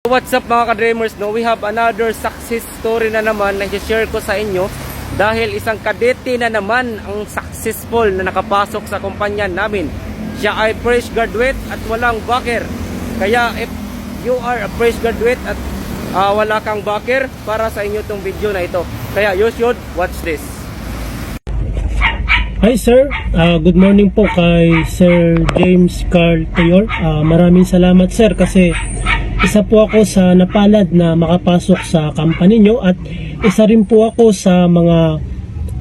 What's up mga ka-dreamers, no? We have another success story na naman na i-share ko sa inyo dahil isang kadete na naman ang successful na nakapasok sa kumpanya namin. Siya ay fresh graduate at walang backer. Kaya if you are a fresh graduate at wala kang backer, para sa inyo tong video na ito. Kaya you should watch this. Hi sir, good morning po kay Sir James Carl Tayor. Maraming salamat sir kasi isa po ako sa napalad na makapasok sa company nyo at isa rin po ako sa mga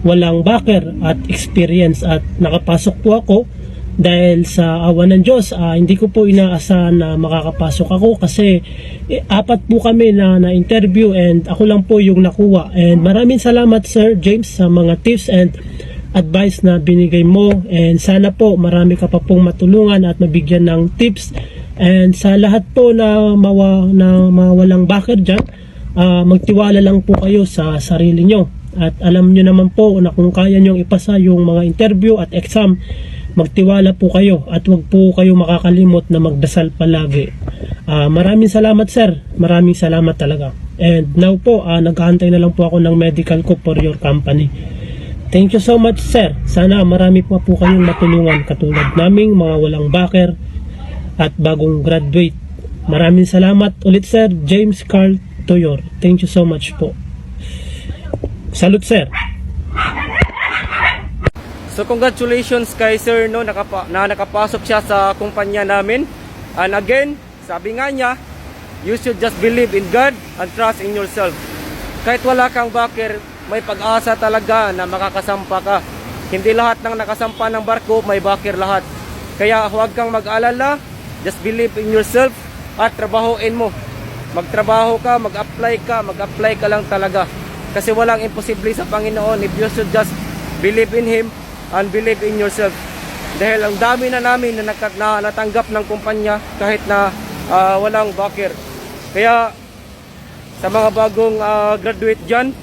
walang backer at experience at nakapasok po ako dahil sa awa ng Diyos. Hindi ko po inaasahan na makakapasok ako kasi apat po kami na interview and ako lang po yung nakuha. And maraming salamat Sir James sa mga tips and advice na binigay mo, and sana po marami ka pa pong matulungan at mabigyan ng tips. And sa lahat po na mawalang backer dyan, magtiwala lang po kayo sa sarili nyo at alam nyo naman po na kung kaya nyong ipasa yung mga interview at exam, magtiwala po kayo at wag po kayo makakalimot na magdasal palagi. Maraming salamat sir, maraming salamat talaga. And now po, naghahantay na lang po ako ng medical ko for your company. Thank you so much sir. Sana marami pa po kayong matulungan katulad naming mga walang backer at bagong graduate. Maraming salamat ulit sir James Carl Tayor. Thank you so much po. Salute sir. So congratulations kay sir, no, nakapasok siya sa kumpanya namin. And again, sabi nga niya, you should just believe in God and trust in yourself. Kahit wala kang backer, may pag-asa talaga na makakasampa ka. Hindi lahat ng nakasampa ng barko may backer lahat. Kaya huwag kang mag-alala, just believe in yourself at trabahoin mo. Magtrabaho ka, mag-apply ka lang talaga. Kasi walang imposible sa Panginoon if you should just believe in Him and believe in yourself. Dahil ang dami na namin na natanggap ng kumpanya kahit na walang backer. Kaya sa mga bagong graduate dyan,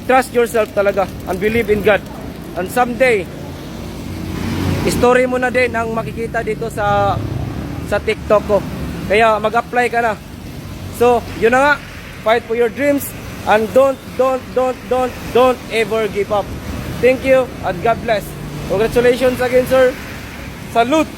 trust yourself talaga and believe in God. And someday, story mo na din ang makikita dito sa TikTok ko. Kaya mag-apply ka na. So, yun na nga. Fight for your dreams and don't ever give up. Thank you and God bless. Congratulations again, sir. Salute!